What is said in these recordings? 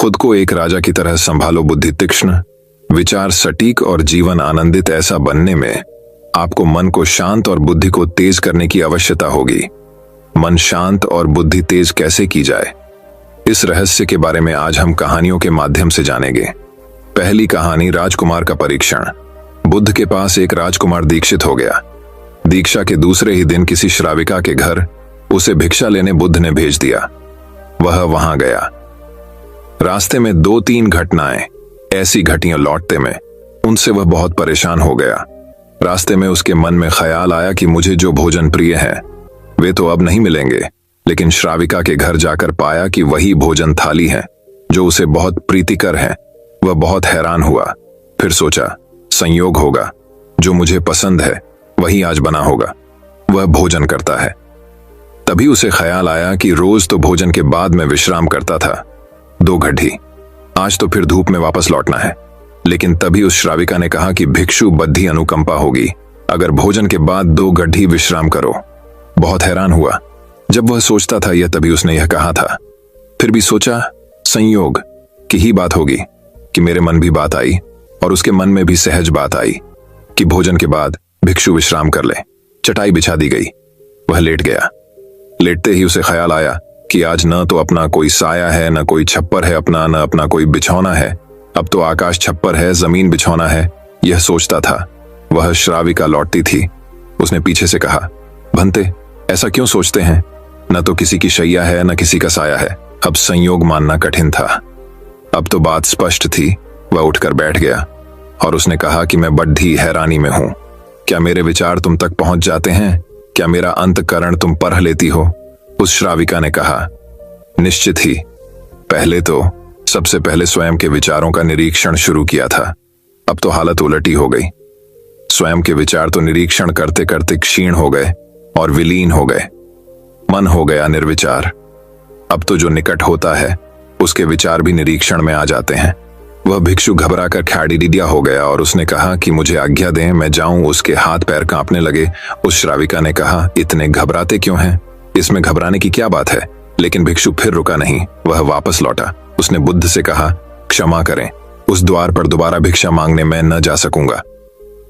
खुद को एक राजा की तरह संभालो। बुद्धि तीक्ष्ण, विचार सटीक और जीवन आनंदित। ऐसा बनने में आपको मन को शांत और बुद्धि को तेज करने की आवश्यकता होगी। मन शांत और बुद्धि तेज कैसे की जाए, इस रहस्य के बारे में आज हम कहानियों के माध्यम से जानेंगे। पहली कहानी, राजकुमार का परीक्षण। बुद्ध के पास एक राजकुमार दीक्षित हो गया। दीक्षा के दूसरे ही दिन किसी श्राविका के घर उसे भिक्षा लेने बुद्ध ने भेज दिया। वह वहां गया। रास्ते में 2-3 घटनाएं ऐसी घटियां लौटते में उनसे वह बहुत परेशान हो गया। रास्ते में उसके मन में ख्याल आया कि मुझे जो भोजन प्रिय है वे तो अब नहीं मिलेंगे, लेकिन श्राविका के घर जाकर पाया कि वही भोजन थाली है जो उसे बहुत प्रीतिकर है। वह बहुत हैरान हुआ। फिर सोचा, संयोग होगा, जो मुझे पसंद है वही आज बना होगा। वह भोजन करता है। तभी उसे ख्याल आया कि रोज तो भोजन के बाद मैं विश्राम करता था 2 घड़ी, आज तो फिर धूप में वापस लौटना है। लेकिन तभी उस श्राविका ने कहा कि भिक्षु बद्धी अनुकंपा होगी अगर भोजन के बाद 2 घड़ी विश्राम करो। बहुत हैरान हुआ जब वह सोचता था यह, तभी उसने यह कहा था। फिर भी सोचा, संयोग की ही बात होगी कि मेरे मन भी बात आई और उसके मन में भी सहज बात आई कि भोजन के बाद भिक्षु विश्राम कर ले। चटाई बिछा दी गई। वह लेट गया। लेटते ही उसे ख्याल आया कि आज न तो अपना कोई साया है, न कोई छप्पर है अपना, न अपना कोई बिछौना है। अब तो आकाश छप्पर है, जमीन बिछौना है। यह सोचता था। वह श्राविका लौटती थी। उसने पीछे से कहा, भंते, ऐसा क्यों सोचते हैं? न तो किसी की शैया है, न किसी का साया है। अब संयोग मानना कठिन था। अब तो बात स्पष्ट थी। वह उठकर बैठ गया और उसने कहा कि मैं बड्ढी हैरानी में हूं। क्या मेरे विचार तुम तक पहुंच जाते हैं? क्या मेरा अंतःकरण तुम पढ़ लेती हो? उस श्राविका ने कहा, निश्चित ही। सबसे पहले स्वयं के विचारों का निरीक्षण शुरू किया था। अब तो हालत उलटी हो गई। स्वयं के विचार तो निरीक्षण करते करते क्षीण हो गए और विलीन हो गए। मन हो गया निर्विचार। अब तो जो निकट होता है उसके विचार भी निरीक्षण में आ जाते हैं। वह भिक्षु घबराकर खैड़ीडिया हो गया और उसने कहा कि मुझे आज्ञा दें, मैं जाऊं। उसके हाथ पैर कांपने लगे। उस श्राविका ने कहा, इतने घबराते क्यों हैं? इसमें घबराने की क्या बात है? लेकिन भिक्षु फिर रुका नहीं। वह वापस लौटा। उसने बुद्ध से कहा, क्षमा करें, उस द्वार पर दोबारा भिक्षा मांगने मैं न जा सकूंगा।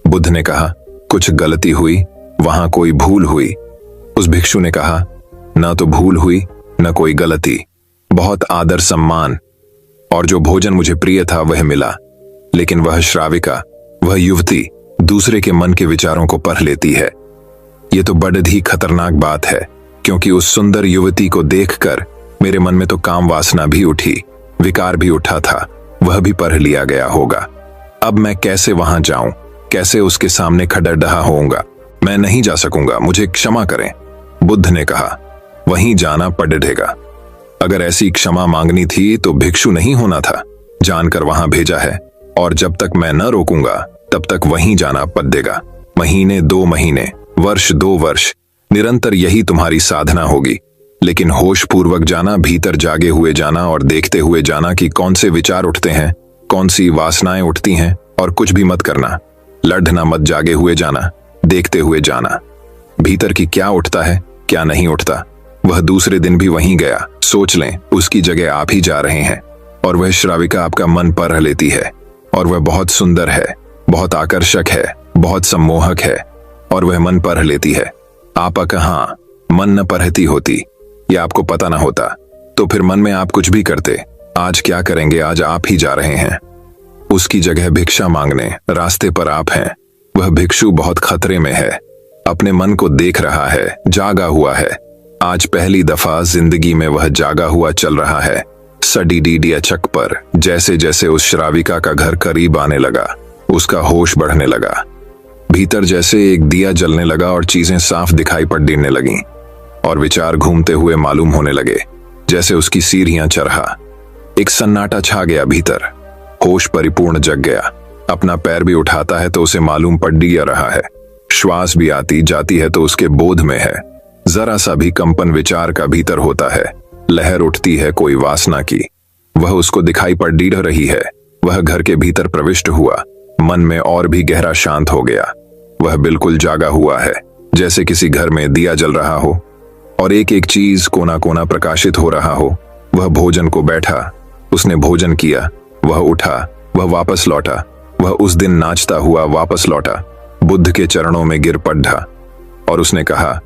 बुद्ध ने कहा, कुछ गलती हुई, वहां कोई भूल हुई। उस भिक्षु ने कहा, न तो भूल हुई न कोई गलती, बहुत आदर सम्मान, और जो भोजन मुझे प्रिय था वह मिला। लेकिन वह श्राविका, वह युवती दूसरे के मन के विचारों को पढ़ लेती है। यह तो बड़ी ही खतरनाक बात है, क्योंकि उस सुंदर युवती को देखकर मेरे मन में तो काम वासना भी उठी, विकार भी उठा था। वह भी पढ़ लिया गया होगा। अब मैं कैसे वहां जाऊं? कैसे उसके सामने खड़रडहा होऊंगा? मैं नहीं जा सकूंगा, मुझे क्षमा करें। बुद्ध ने कहा, वहीं जाना पड़ेगा। अगर ऐसी क्षमा मांगनी थी तो भिक्षु नहीं होना था। जानकर वहां भेजा है, और जब तक मैं न रोकूंगा तब तक वहीं जाना पड़ेगा। महीने 2 महीने, वर्ष 2 वर्ष, निरंतर यही तुम्हारी साधना होगी। लेकिन होश पूर्वक जाना, भीतर जागे हुए जाना और देखते हुए जाना कि कौन से विचार उठते हैं, कौन सी वासनाएं उठती हैं, और कुछ भी मत करना। लड़ना मत, जागे हुए जाना, देखते हुए जाना। भीतर की क्या उठता है, क्या नहीं उठता। वह दूसरे दिन भी वहीं गया। सोच लें, उसकी जगह आप ही जा रहे हैं, और वह श्राविका आपका मन पढ़ लेती है। और वह बहुत सुंदर है, बहुत आकर्षक है, बहुत सम्मोहक है, और वह मन पढ़ लेती है। आप कहां मन न पढ़ती होती, यह आपको पता ना होता, तो फिर मन में आप कुछ भी करते। आज क्या करेंगे? आज आप ही जा रहे हैं उसकी जगह भिक्षा मांगने। रास्ते पर आप हैं। वह भिक्षु बहुत खतरे में है। अपने मन को देख रहा है, जागा हुआ है। आज पहली दफा जिंदगी में वह जागा हुआ चल रहा है। सडीडीडिया चक पर जैसे जैसे उस श्राविका का घर करीब आने लगा, उसका होश बढ़ने लगा। भीतर जैसे एक दिया जलने लगा और चीजें साफ दिखाई पड़ने लगीं, और विचार घूमते हुए मालूम होने लगे, जैसे उसकी सीढ़ियां चरहा। एक सन्नाटा छा गया भीतर। होश परिपूर्ण जग गया। अपना पैर भी उठाता है तो उसे मालूम पड़ रहा है। श्वास भी आती जाती है तो उसके बोध में है। जरा सा भी कंपन विचार का भीतर होता है। लहर उठती है कोई वासना की, वह उसको दिखाई पड़ रही है। वह घर के भीतर प्रविष्ट हुआ। मन में और भी गहरा शांत हो गया। वह बिल्कुल जागा हुआ है, जैसे किसी घर में दिया जल रहा हो और एक एक चीज कोना कोना प्रकाशित हो रहा हो। वह भोजन को बैठा, उसने भोजन किया, वह उठा, वह वापस लौटा, वह उस दिन नाचता हुआ वापस लौटा, बुद्ध के चरणों में गिर पड़ा और उसने कहा,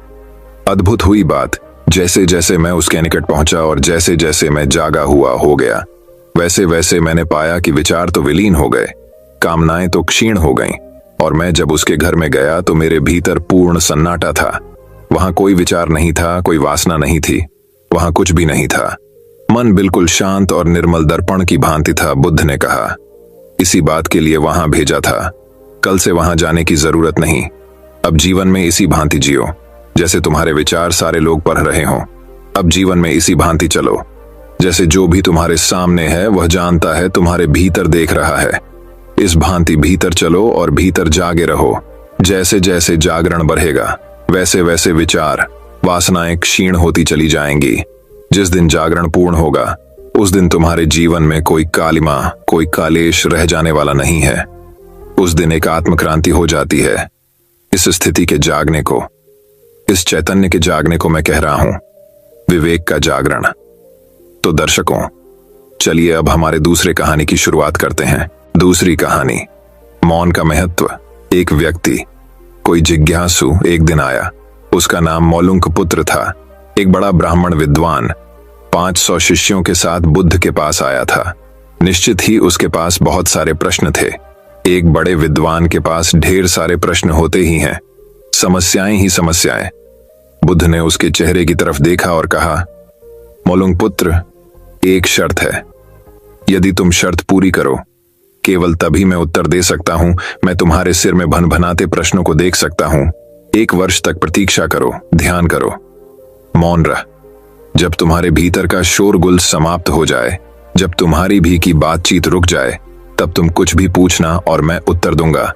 अद्भुत हुई बात। जैसे जैसे मैं उसके निकट पहुंचा और जैसे जैसे मैं जागा हुआ हो गया, वैसे वैसे मैंने पाया कि विचार तो विलीन हो गए, कामनाएं तो क्षीण हो गईं, और मैं जब उसके घर में गया तो मेरे भीतर पूर्ण सन्नाटा था। वहां कोई विचार नहीं था, कोई वासना नहीं थी, वहां कुछ भी नहीं था। मन बिल्कुल शांत और निर्मल दर्पण की भांति था। बुद्ध ने कहा, इसी बात के लिए वहां भेजा था, कल से वहां जाने की जरूरत नहीं। अब जीवन में इसी भांति जियो, जैसे तुम्हारे विचार सारे लोग पढ़ रहे हों। अब जीवन में इसी भांति चलो, जैसे जो भी तुम्हारे सामने है वह जानता है, तुम्हारे भीतर देख रहा है। इस भांति भीतर चलो और भीतर जागे रहो। जैसे जैसे जागरण बढ़ेगा, वैसे वैसे विचार, वासनाएं क्षीण होती चली जाएंगी। जिस दिन जागरण पूर्ण होगा, उस दिन तुम्हारे जीवन में कोई कालिमा, कोई कालेश रह जाने वाला नहीं है। उस दिन एक आत्मक्रांति हो जाती है। इस स्थिति के जागने को, इस चैतन्य के जागने को मैं कह रहा हूं विवेक का जागरण। तो दर्शकों, चलिए अब हमारे दूसरे कहानी की शुरुआत करते हैं। दूसरी कहानी, मौन का महत्व। एक व्यक्ति, कोई जिज्ञासु एक दिन आया। उसका नाम मौलुंकपुत्र था। एक बड़ा ब्राह्मण विद्वान 500 शिष्यों के साथ बुद्ध के पास आया था। निश्चित ही उसके पास बहुत सारे प्रश्न थे। एक बड़े विद्वान के पास ढेर सारे प्रश्न होते ही हैं, समस्याएं ही समस्याएं। बुद्ध ने उसके चेहरे की तरफ देखा और कहा, मौलुंकपुत्र, एक शर्त है। यदि तुम शर्त पूरी करो, केवल तभी मैं उत्तर दे सकता हूं। मैं तुम्हारे सिर में भनभनाते प्रश्नों को देख सकता हूं। 1 वर्ष तक प्रतीक्षा करो, ध्यान करो, मौन रह। जब तुम्हारे भीतर का शोरगुल समाप्त हो जाए, जब तुम्हारी भी की बातचीत रुक जाए, तब तुम कुछ भी पूछना और मैं उत्तर दूंगा।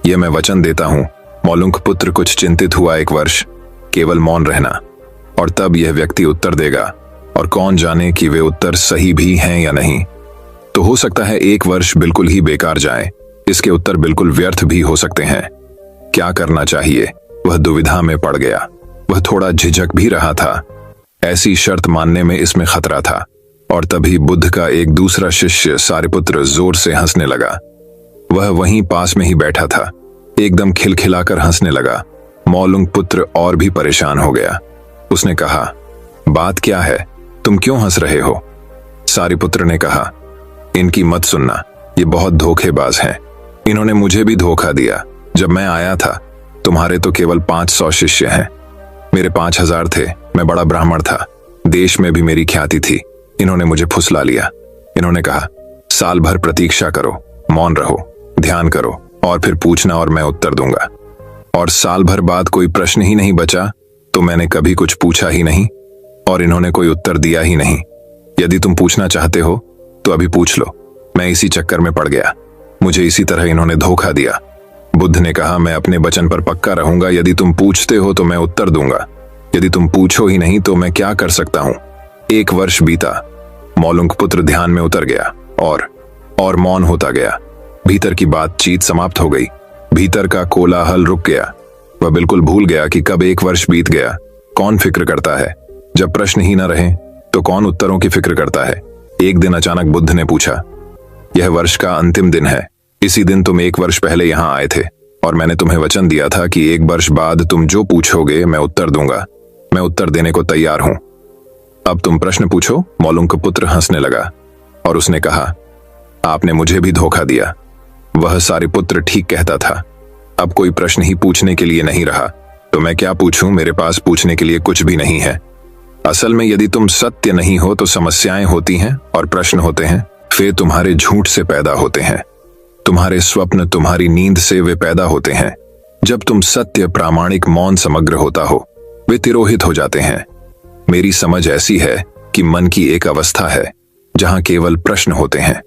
यह मैं वचन देता हूं। मौलुंकपुत्र कुछ चिंतित हुआ। 1 वर्ष केवल मौन रहना, और तब यह व्यक्ति उत्तर देगा, और कौन जाने कि वे उत्तर सही भी हैं या नहीं। तो हो सकता है 1 वर्ष बिल्कुल ही बेकार जाए, इसके उत्तर बिल्कुल व्यर्थ भी हो सकते हैं। क्या करना चाहिए, वह दुविधा में पड़ गया। वह थोड़ा झिझक भी रहा था। ऐसी शर्त मानने में इसमें खतरा था। और तभी बुद्ध का एक दूसरा शिष्य सारिपुत्र जोर से हंसने लगा। वह वहीं पास में ही बैठा था, एकदम खिलखिलाकर हंसने लगा। मौलुंकपुत्र और भी परेशान हो गया। उसने कहा, बात क्या है, तुम क्यों हंस रहे हो? सारिपुत्र ने कहा, इनकी मत सुनना, ये बहुत धोखेबाज हैं। इन्होंने मुझे भी धोखा दिया। जब मैं आया था, तुम्हारे तो केवल 500 शिष्य हैं, मेरे 5000 थे। मैं बड़ा ब्राह्मण था, देश में भी मेरी ख्याति थी। इन्होंने मुझे फुसला लिया। इन्होंने कहा, साल भर प्रतीक्षा करो, मौन रहो, ध्यान करो, और फिर पूछना और मैं उत्तर दूंगा। और साल भर बाद कोई प्रश्न ही नहीं बचा, तो मैंने कभी कुछ पूछा ही नहीं, और इन्होंने कोई उत्तर दिया ही नहीं। यदि तुम पूछना चाहते हो तो अभी पूछ लो। मैं इसी चक्कर में पड़ गया, मुझे इसी तरह इन्होंने धोखा दिया। बुद्ध ने कहा, मैं अपने वचन पर पक्का रहूंगा। यदि तुम पूछते हो तो मैं उत्तर दूंगा, यदि तुम पूछो ही नहीं तो मैं क्या कर सकता हूं। 1 वर्ष बीता। मौलुंकपुत्र ध्यान में उतर गया और मौन होता गया। भीतर की बातचीत समाप्त हो गई। भीतर का कोलाहल रुक गया। वह बिल्कुल भूल गया कि कब 1 वर्ष बीत गया। कौन फिक्र करता है? जब प्रश्न ही न रहे तो कौन उत्तरों की फिक्र करता है? एक दिन अचानक बुद्ध ने पूछा, यह वर्ष का अंतिम दिन है। इसी दिन तुम 1 वर्ष पहले यहां आए थे, और मैंने तुम्हें वचन दिया था कि 1 वर्ष बाद तुम जो पूछोगे मैं उत्तर दूंगा। मैं उत्तर देने को तैयार हूं। अब तुम प्रश्न पूछो। मौलुंकपुत्र हंसने लगा और उसने कहा, आपने मुझे भी धोखा दिया। वह सारिपुत्र ठीक कहता था। अब कोई प्रश्न ही पूछने के लिए नहीं रहा, तो मैं क्या पूछूं? मेरे पास पूछने के लिए कुछ भी नहीं है। असल में यदि तुम सत्य नहीं हो तो समस्याएं होती हैं और प्रश्न होते हैं। वे तुम्हारे झूठ से पैदा होते हैं, तुम्हारे स्वप्न, तुम्हारी नींद से वे पैदा होते हैं। जब तुम सत्य, प्रामाणिक, मौन समग्र होता हो, वे तिरोहित हो जाते हैं। मेरी समझ ऐसी है कि मन की एक अवस्था है जहां केवल प्रश्न होते हैं,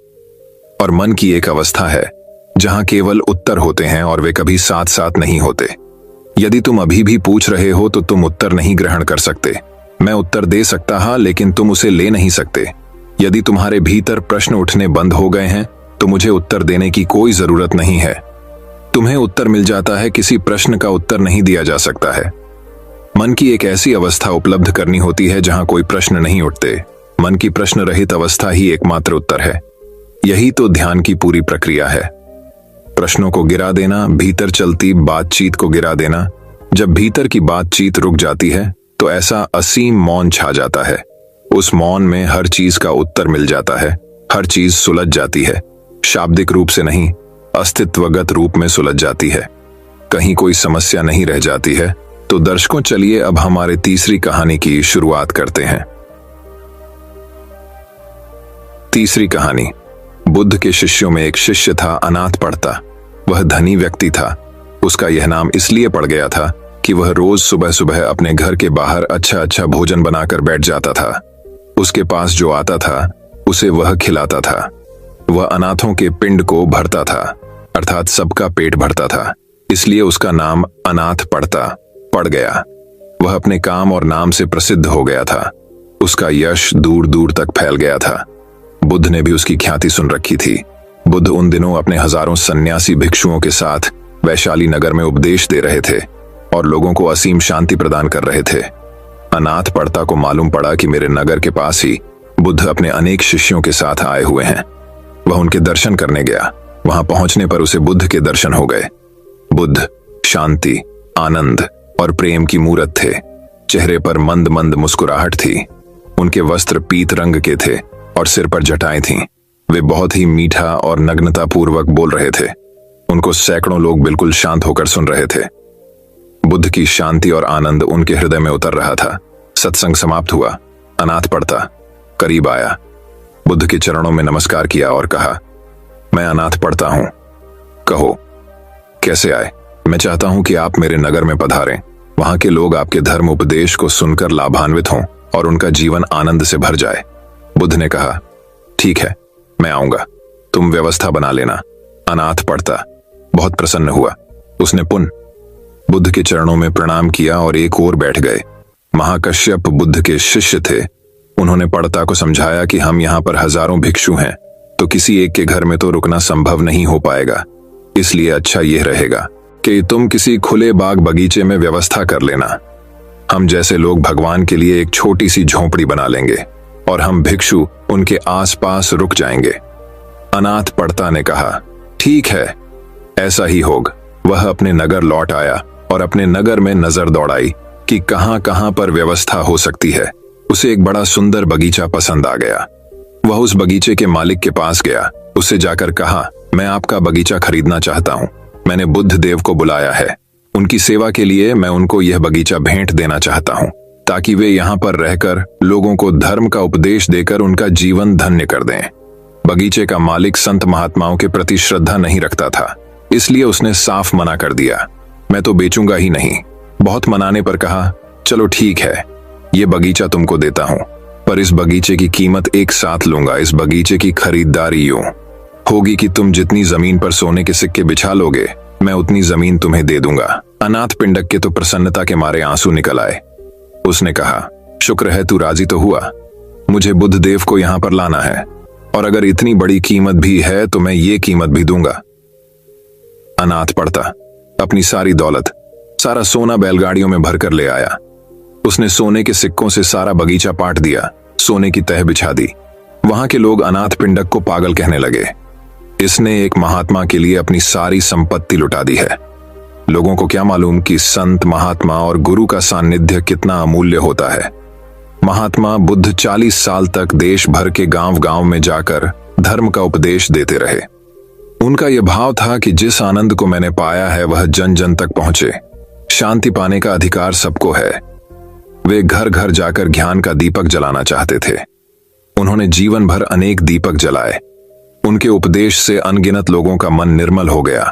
और मन की एक अवस्था है जहां केवल उत्तर होते हैं, और वे कभी साथ साथ नहीं होते। यदि तुम अभी भी पूछ रहे हो तो तुम उत्तर नहीं ग्रहण कर सकते। मैं उत्तर दे सकता हा, लेकिन तुम उसे ले नहीं सकते। यदि तुम्हारे भीतर प्रश्न उठने बंद हो गए हैं तो मुझे उत्तर देने की कोई जरूरत नहीं है। तुम्हें उत्तर मिल जाता है, किसी प्रश्न का उत्तर नहीं दिया जा सकता है। मन की एक ऐसी अवस्था उपलब्ध करनी होती है जहां कोई प्रश्न नहीं उठते, मन की प्रश्न रहित अवस्था ही एकमात्र उत्तर है। यही तो ध्यान की पूरी प्रक्रिया है। प्रश्नों को गिरा देना, भीतर चलती बातचीत को गिरा देना। जब भीतर की बातचीत रुक जाती है तो ऐसा असीम मौन छा जाता है। उस मौन में हर चीज का उत्तर मिल जाता है, हर चीज सुलझ जाती है। शाब्दिक रूप से नहीं, अस्तित्वगत रूप में सुलझ जाती है। कहीं कोई समस्या नहीं रह जाती है। तो दर्शकों, चलिए अब हमारे तीसरी कहानी की शुरुआत करते हैं। तीसरी कहानी। बुद्ध के शिष्यों में एक शिष्य था, अनाथ पढ़ता। वह धनी व्यक्ति था। उसका यह नाम इसलिए पड़ गया था कि वह रोज सुबह सुबह अपने घर के बाहर अच्छा अच्छा भोजन बनाकर बैठ जाता था। उसके पास जो आता था उसे वह खिलाता था। वह अनाथों के पिंड को भरता था, अर्थात सबका पेट भरता था। इसलिए उसका नाम अनाथ पढ़ता पड़ गया। वह अपने काम और नाम से प्रसिद्ध हो गया था। उसका यश दूर दूर तक फैल गया था। बुद्ध ने भी उसकी ख्याति सुन रखी थी। बुद्ध उन दिनों अपने हजारों सन्यासी भिक्षुओं के साथ वैशाली नगर में उपदेश दे रहे थे और लोगों को असीम शांति प्रदान कर रहे थे। अनाथ पढ़ता को मालूम पड़ा कि मेरे नगर के पास ही बुद्ध अपने अनेक शिष्यों के साथ आए हुए हैं। वह उनके दर्शन करने गया। वहां पहुंचने पर उसे बुद्ध के दर्शन हो गए। बुद्ध शांति, आनंद और प्रेम की मूरत थे। चेहरे पर मंद मंद मुस्कुराहट थी। उनके वस्त्र पीत रंग के थे और सिर पर जटाएं थीं। वे बहुत ही मीठा और नग्नता पूर्वक बोल रहे थे। उनको सैकड़ों लोग बिल्कुल शांत होकर सुन रहे थे। बुद्ध की शांति और आनंद उनके हृदय में उतर रहा था। सत्संग समाप्त हुआ। अनाथ पढ़ता करीब आया, बुद्ध के चरणों में नमस्कार किया और कहा, मैं अनाथ पढ़ता हूं। कहो कैसे आए? मैं चाहता हूं कि आप मेरे नगर में पधारें। वहां के लोग आपके धर्म उपदेश को सुनकर लाभान्वित हों और उनका जीवन आनंद से भर जाए। बुद्ध ने कहा, ठीक है, मैं आऊंगा। तुम व्यवस्था बना लेना। अनाथ पढ़ता बहुत प्रसन्न हुआ। उसने पुनः बुद्ध के चरणों में प्रणाम किया और एक ओर बैठ गए। महाकश्यप बुद्ध के शिष्य थे। उन्होंने पढ़ता को समझाया कि हम यहाँ पर हजारों भिक्षु हैं, तो किसी एक के घर में तो रुकना संभव नहीं हो पाएगा। इसलिए अच्छा यह रहेगा कि तुम किसी खुले बाग बगीचे में व्यवस्था कर लेना। हम जैसे लोग भगवान के लिए एक छोटी सी झोंपड़ी बना लेंगे और हम भिक्षु उनके आसपास रुक जाएंगे। अनाथ पढ़ता ने कहा, ठीक है, ऐसा ही होगा। वह अपने नगर लौट आया और अपने नगर में नजर दौड़ाई कि कहां कहां पर व्यवस्था हो सकती है। उसे एक बड़ा सुंदर बगीचा पसंद आ गया। वह उस बगीचे के मालिक के पास गया। उससे जाकर कहा, मैं आपका बगीचा खरीदना चाहता हूं। मैंने बुद्ध देव को बुलाया है। उनकी सेवा के लिए मैं उनको यह बगीचा भेंट देना चाहता हूं, ताकि वे यहाँ पर रहकर लोगों को धर्म का उपदेश देकर उनका जीवन धन्य कर दें। बगीचे का मालिक संत महात्माओं के प्रति श्रद्धा नहीं रखता था, इसलिए उसने साफ मना कर दिया, मैं तो बेचूंगा ही नहीं। बहुत मनाने पर कहा, चलो ठीक है, ये बगीचा तुमको देता हूं, पर इस बगीचे की कीमत एक साथ लूंगा। इस बगीचे की खरीदारी यूं होगी कि तुम जितनी जमीन पर सोने के सिक्के बिछा लोगे, मैं उतनी जमीन तुम्हें दे दूंगा। अनाथ पिंडक के तो प्रसन्नता के मारे आंसू निकल आए। उसने कहा, शुक्र है तू राजी तो हुआ। मुझे बुद्ध देव को यहां पर लाना है, और अगर इतनी बड़ी कीमत भी है तो मैं ये कीमत भी दूंगा। अनाथ पढ़ता अपनी सारी दौलत, सारा सोना बैलगाड़ियों में भरकर ले आया। उसने सोने के सिक्कों से सारा बगीचा पाट दिया, सोने की तह बिछा दी। वहां के लोग अनाथ पिंडक को पागल कहने लगे। इसने एक महात्मा के लिए अपनी सारी संपत्ति लुटा दी है। लोगों को क्या मालूम कि संत, महात्मा और गुरु का सानिध्य कितना अमूल्य होता है। महात्मा बुद्ध 40 साल तक देश भर के गांव गांव में जाकर धर्म का उपदेश देते रहे। उनका यह भाव था कि जिस आनंद को मैंने पाया है वह जन जन तक पहुंचे। शांति पाने का अधिकार सबको है। वे घर घर जाकर ज्ञान का दीपक जलाना चाहते थे। उन्होंने जीवन भर अनेक दीपक जलाए। उनके उपदेश से अनगिनत लोगों का मन निर्मल हो गया।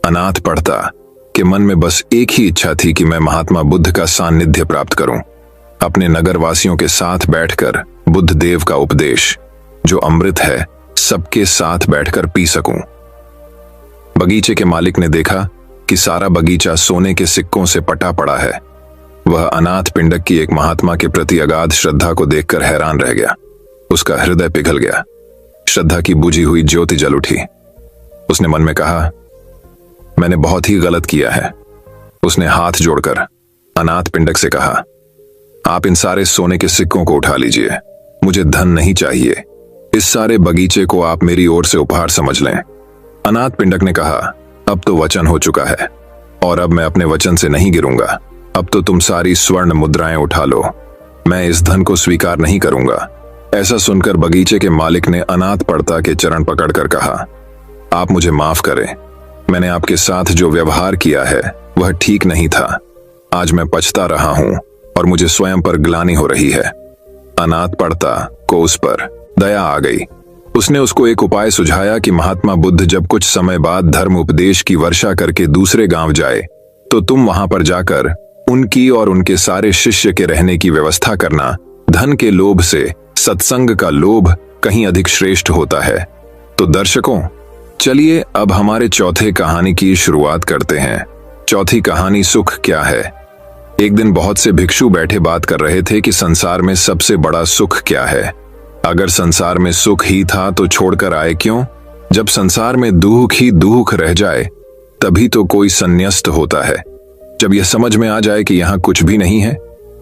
अनाथ पढ़ता के मन में बस एक ही इच्छा थी कि मैं महात्मा बुद्ध का सानिध्य प्राप्त करूं, अपने नगरवासियों के साथ बैठकर बुद्ध देव का उपदेश जो अमृत है सबके साथ बैठकर पी सकूं। बगीचे के मालिक ने देखा कि सारा बगीचा सोने के सिक्कों से पटा पड़ा है। वह अनाथ पिंडक की एक महात्मा के प्रति अगाध श्रद्धा को देखकर हैरान रह गया। उसका हृदय पिघल गया। श्रद्धा की बुझी हुई ज्योति जल उठी। उसने मन में कहा, मैंने बहुत ही गलत किया है। उसने हाथ जोड़कर अनाथ पिंडक से कहा, आप इन सारे सोने के सिक्कों को उठा लीजिए मुझे धन नहीं चाहिए। इस सारे बगीचे को आप मेरी ओर से उपहार समझ लें। अनाथ पिंडक ने कहा, अब तो वचन हो चुका है और अब मैं अपने वचन से नहीं गिरूंगा। अब तो तुम सारी स्वर्ण मुद्राएं उठा लो, मैं इस धन को स्वीकार नहीं करूंगा। ऐसा सुनकर बगीचे के मालिक ने अनाथ पड़ता के चरण पकड़कर कहा, आप मुझे माफ करें, मैंने आपके साथ जो व्यवहार किया है वह ठीक नहीं था। आज मैं पछता रहा हूं और मुझे स्वयं पर ग्लानि हो रही है। अनाथ पड़ता को उस पर दया आ गई। उसने उसको एक उपाय सुझाया कि महात्मा बुद्ध जब कुछ समय बाद धर्म उपदेश की वर्षा करके दूसरे गांव जाए तो तुम वहां पर जाकर उनकी और उनके सारे शिष्य के रहने की व्यवस्था करना। धन के लोभ से सत्संग का लोभ कहीं अधिक श्रेष्ठ होता है। तो दर्शकों, चलिए अब हमारे चौथे कहानी की शुरुआत करते हैं। चौथी कहानी सुख क्या है। एक दिन बहुत से भिक्षु बैठे बात कर रहे थे कि संसार में सबसे बड़ा सुख क्या है। अगर संसार में सुख ही था तो छोड़कर आए क्यों। जब संसार में दुख ही दुख रह जाए तभी तो कोई संन्यस्त होता है। जब यह समझ में आ जाए कि यहाँ कुछ भी नहीं है,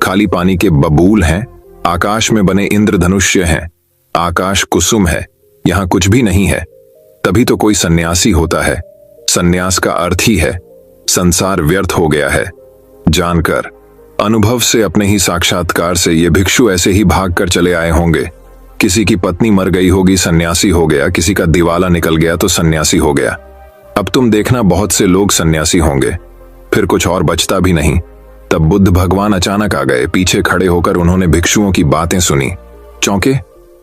खाली पानी के बबूल हैं, आकाश में बने इंद्रधनुष्य हैं, आकाश कुसुम है, यहाँ कुछ भी नहीं है, तभी तो कोई सन्यासी होता है। सन्यास का अर्थ ही है संसार व्यर्थ हो गया है। जानकर अनुभव से अपने ही साक्षात्कार से ये भिक्षु ऐसे ही भागकर चले आए होंगे। किसी की पत्नी मर गई होगी, सन्यासी हो गया, किसी का दिवाला निकल गया तो सन्यासी हो गया। अब तुम देखना बहुत से लोग सन्यासी होंगे, फिर कुछ और बचता भी नहीं। तब बुद्ध भगवान अचानक आ गए। पीछे खड़े होकर उन्होंने भिक्षुओं की बातें सुनी, चौंके,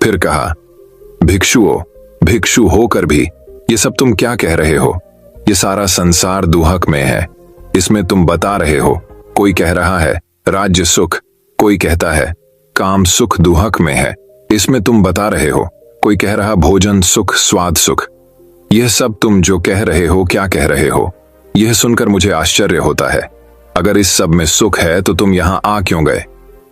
फिर कहा, भिक्षुओं, भिक्षु होकर भी ये सब तुम क्या कह रहे हो। ये सारा संसार दुहक में है, इसमें तुम बता रहे हो। कोई कह रहा है राज्य सुख, कोई कहता है काम सुख दुहक में है, इसमें तुम बता रहे हो। कोई कह रहा भोजन सुख, स्वाद सुख। यह सब तुम जो कह रहे हो क्या कह रहे हो। यह सुनकर मुझे आश्चर्य होता है। अगर इस सब में सुख है तो तुम यहां आ क्यों गए।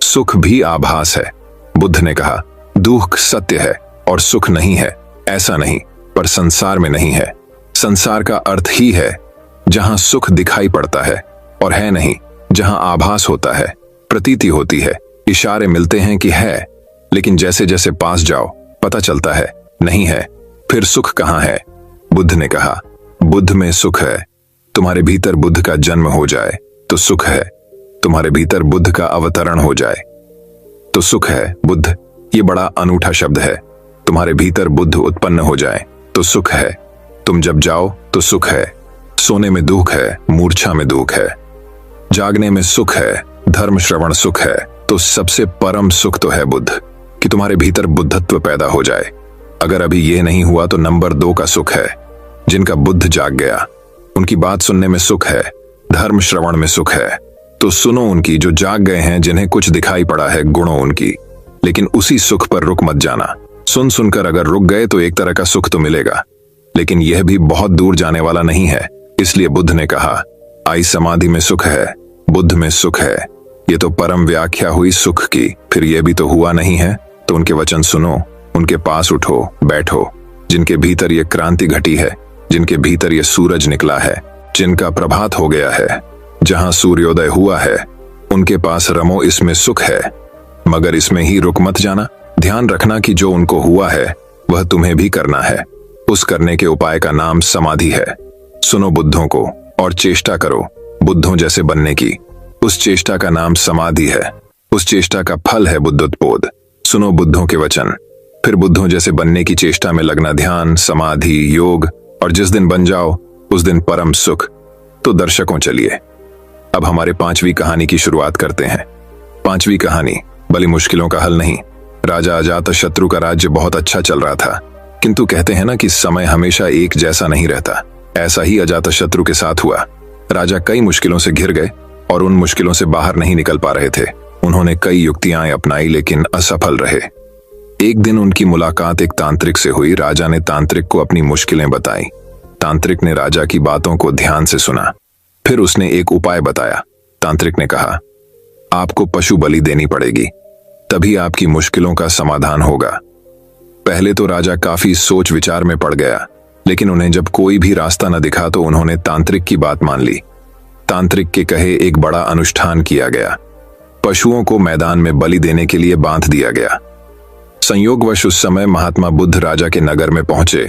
सुख भी आभास है। बुद्ध ने कहा, दुख सत्य है और सुख नहीं है, ऐसा नहीं, पर संसार में नहीं है। संसार का अर्थ ही है जहां सुख दिखाई पड़ता है और है नहीं, जहां आभास होता है, प्रतीति होती है, इशारे मिलते हैं कि है, लेकिन जैसे जैसे पास जाओ पता चलता है नहीं है। फिर सुख कहां है। बुद्ध ने कहा, बुद्ध में सुख है। तुम्हारे भीतर बुद्ध का जन्म हो जाए तो सुख है। तुम्हारे भीतर बुद्ध का अवतरण हो जाए तो सुख है। बुद्ध ये बड़ा अनूठा शब्द है। तुम्हारे भीतर बुद्ध उत्पन्न हो जाए तो सुख है। तुम जब जाओ तो सुख है। सोने में दुख है, मूर्छा में दुख है, जागने में सुख है, धर्म श्रवण सुख है। तो सबसे परम सुख तो है बुद्ध, कि तुम्हारे भीतर बुद्धत्व पैदा हो जाए। अगर अभी यह नहीं हुआ तो नंबर 2 का सुख है। जिनका बुद्ध जाग गया उनकी बात सुनने में सुख है, धर्म श्रवण में सुख है। तो सुनो उनकी जो जाग गए हैं, जिन्हें कुछ दिखाई पड़ा है, गुणों उनकी। लेकिन उसी सुख पर रुक मत जाना। सुन सुनकर अगर रुक गए तो एक तरह का सुख तो मिलेगा, लेकिन यह भी बहुत दूर जाने वाला नहीं है। इसलिए बुद्ध ने कहा, आई समाधि में सुख है, बुद्ध में सुख है। ये तो परम व्याख्या हुई सुख की। फिर यह भी तो हुआ नहीं है, तो उनके वचन सुनो, उनके पास उठो, बैठो। जिनके भीतर ये क्रांति घटी है, जिनके भीतर ये सूरज निकला है, जिनका प्रभात हो गया है, जहां सूर्योदय हुआ है, उनके पास रमो, इसमें सुख है। मगर इसमें ही रुक मत जाना। ध्यान रखना कि जो उनको हुआ है वह तुम्हें भी करना है। उस करने के उपाय का नाम समाधि है। सुनो बुद्धों को और चेष्टा करो बुद्धों जैसे बनने की। उस चेष्टा का नाम समाधि है। उस चेष्टा का फल है बुद्धोत्पोध। सुनो बुद्धों के वचन, फिर बुद्धों जैसे बनने की चेष्टा में लगना। ध्यान, समाधि, योग, और जिस दिन बन जाओ उस दिन परम सुख। तो दर्शकों, चलिए अब हमारे 5वीं कहानी की शुरुआत करते हैं। 5वीं कहानी बड़ी मुश्किलों का हल नहीं। राजा अजातशत्रु का राज्य बहुत अच्छा चल रहा था, किंतु कहते हैं ना कि समय हमेशा एक जैसा नहीं रहता। ऐसा ही अजातशत्रु के साथ हुआ। राजा कई मुश्किलों से घिर गए और उन मुश्किलों से बाहर नहीं निकल पा रहे थे। उन्होंने कई युक्तियां अपनाई लेकिन असफल रहे। एक दिन उनकी मुलाकात एक तांत्रिक से हुई। राजा ने तांत्रिक को अपनी मुश्किलें बताई। तांत्रिक ने राजा की बातों को ध्यान से सुना। फिर उसने एक उपाय बताया। तांत्रिक ने कहा, आपको पशु बलि देनी पड़ेगी, तभी आपकी मुश्किलों का समाधान होगा। पहले तो राजा काफी सोच विचार में पड़ गया, लेकिन उन्हें जब कोई भी रास्ता न दिखा तो उन्होंने तांत्रिक की बात मान ली। तांत्रिक के कहे एक बड़ा अनुष्ठान किया गया। पशुओं को मैदान में बलि देने के लिए बांध दिया गया। संयोगवश उस समय महात्मा बुद्ध राजा के नगर में पहुंचे।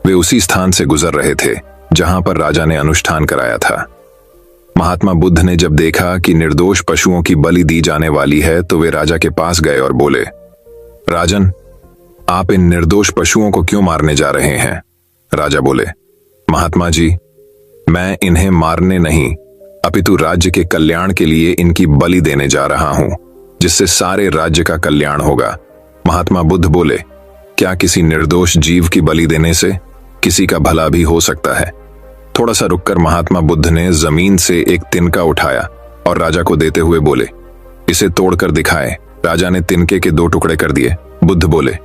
वे उसी स्थान से गुजर रहे थे जहां पर राजा ने अनुष्ठान कराया था। महात्मा बुद्ध ने जब देखा कि निर्दोष पशुओं की बलि दी जाने वाली है तो वे राजा के पास गए और बोले, राजन, आप इन निर्दोष पशुओं को क्यों मारने जा रहे हैं? राजा बोले, महात्मा जी, मैं इन्हें मारने नहीं अपितु राज्य के कल्याण के लिए इनकी बलि देने जा रहा हूं, जिससे सारे राज्य का कल्याण होगा। महात्मा बुद्ध बोले, क्या किसी निर्दोष जीव की बलि देने से किसी का भला भी हो सकता है? थोड़ा सा रुककर महात्मा बुद्ध ने जमीन से एक तिनका उठाया और राजा को देते हुए बोले, इसे तोड़कर दिखाएं। राजा ने तिनके के 2 टुकड़े कर दिए। बुद्ध बोले,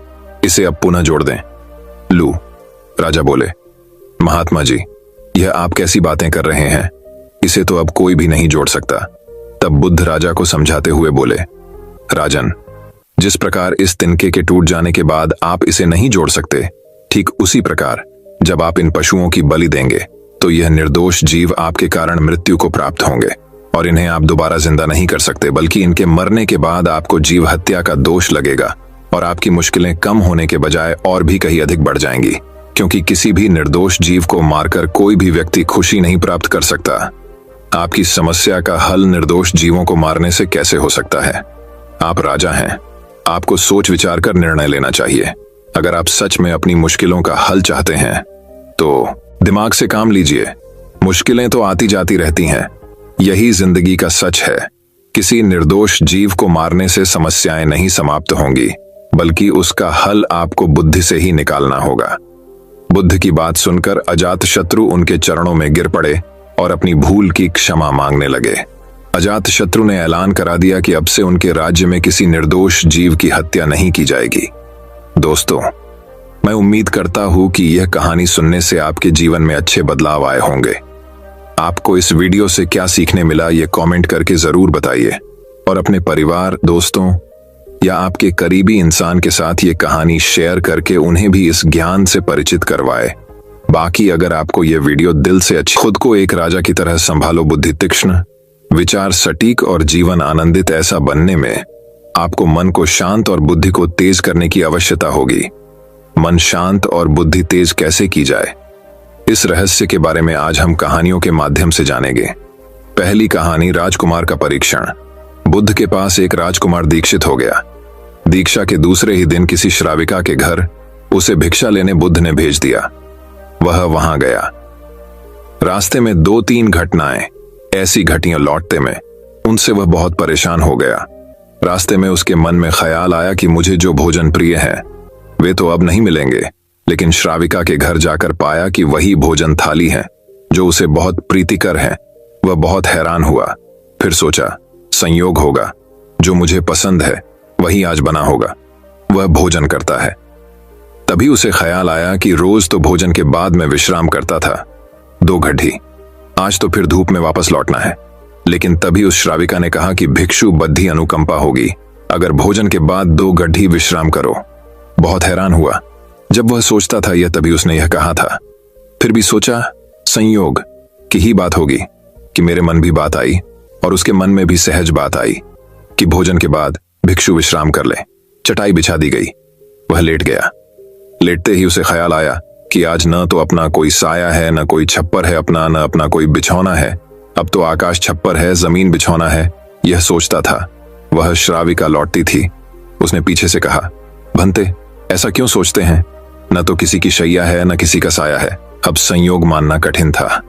इसे अब पुनः जोड़ दें। लू। राजा बोले, महात्मा जी, यह आप कैसी बातें कर रहे हैं? इसे तो अब कोई भी नहीं जोड़ सकता। तब बुद्ध राजा को समझाते हुए बोले, राजन, जिस प्रकार इस तिनके के टूट जाने के बाद आप इसे नहीं जोड़ सकते, ठीक उसी प्रकार जब आप इन पशुओं की बलि देंगे तो यह निर्दोष जीव आपके कारण मृत्यु को प्राप्त होंगे और इन्हें आप दोबारा जिंदा नहीं कर सकते, बल्कि इनके मरने के बाद आपको जीव हत्या का दोष लगेगा और आपकी मुश्किलें कम होने के बजाय और भी कहीं अधिक बढ़ जाएंगी, क्योंकि किसी भी निर्दोष जीव को मारकर कोई भी व्यक्ति खुशी नहीं प्राप्त कर सकता। आपकी समस्या का हल निर्दोष जीवों को मारने से कैसे हो सकता है? आप राजा हैं, आपको सोच विचार कर निर्णय लेना चाहिए। अगर आप सच में अपनी मुश्किलों का हल चाहते हैं तो दिमाग से काम लीजिए। मुश्किलें तो आती जाती रहती हैं, यही जिंदगी का सच है। किसी निर्दोष जीव को मारने से समस्याएं नहीं समाप्त होंगी, बल्कि उसका हल आपको बुद्धि से ही निकालना होगा। बुद्ध की बात सुनकर अजातशत्रु उनके चरणों में गिर पड़े और अपनी भूल की क्षमा मांगने लगे। अजातशत्रु ने ऐलान करा दिया कि अब से उनके राज्य में किसी निर्दोष जीव की हत्या नहीं की जाएगी। दोस्तों, मैं उम्मीद करता हूं कि यह कहानी सुनने से आपके जीवन में अच्छे बदलाव आए होंगे। आपको इस वीडियो से क्या सीखने मिला, यह कमेंट करके जरूर बताइए और अपने परिवार, दोस्तों या आपके करीबी इंसान के साथ ये कहानी शेयर करके उन्हें भी इस ज्ञान से परिचित करवाए। बाकी अगर आपको यह वीडियो दिल से अच्छी, खुद को एक राजा की तरह संभालो, बुद्धि तीक्ष्ण, विचार सटीक और जीवन आनंदित, ऐसा बनने में आपको मन को शांत और बुद्धि को तेज करने की आवश्यकता होगी। मन शांत और बुद्धि तेज कैसे की जाए, इस रहस्य के बारे में आज हम कहानियों के माध्यम से जानेंगे। पहली कहानी, राजकुमार का परीक्षण। बुद्ध के पास एक राजकुमार दीक्षित हो गया। दीक्षा के दूसरे ही दिन किसी श्राविका के घर उसे भिक्षा लेने बुद्ध ने भेज दिया। वह वहां गया। रास्ते में 2-3 घटनाएं ऐसी घटियां लौटते में उनसे वह बहुत परेशान हो गया। रास्ते में उसके मन में ख्याल आया कि मुझे जो भोजन प्रिय है वे तो अब नहीं मिलेंगे, लेकिन श्राविका के घर जाकर पाया कि वही भोजन थाली है जो उसे बहुत प्रीतिकर है। वह बहुत हैरान हुआ। फिर सोचा, संयोग होगा, जो मुझे पसंद है वही आज बना होगा। वह भोजन करता है। तभी उसे ख्याल आया कि रोज तो भोजन के बाद मैं विश्राम करता था 2 घड़ी, आज तो फिर धूप में वापस लौटना है। लेकिन तभी उस श्राविका ने कहा कि भिक्षु बद्धी अनुकंपा होगी अगर भोजन के बाद 2 घड़ी विश्राम करो। बहुत हैरान हुआ जब वह सोचता था यह, तभी उसने यह कहा था। फिर भी सोचा, संयोग की ही बात होगी कि मेरे मन भी बात आई और उसके मन में भी सहज बात आई कि भोजन के बाद भिक्षु विश्राम कर ले। चटाई बिछा दी गई। वह लेट गया। लेटते ही उसे ख्याल आया कि आज न तो अपना कोई साया है, न कोई छप्पर है अपना, न अपना कोई बिछौना है। अब तो आकाश छप्पर है, जमीन बिछौना है। यह सोचता था। वह श्राविका लौटती थी। उसने पीछे से कहा, भंते, ऐसा क्यों सोचते हैं? न तो किसी की शैया है, न किसी का साया है। अब संयोग मानना कठिन था।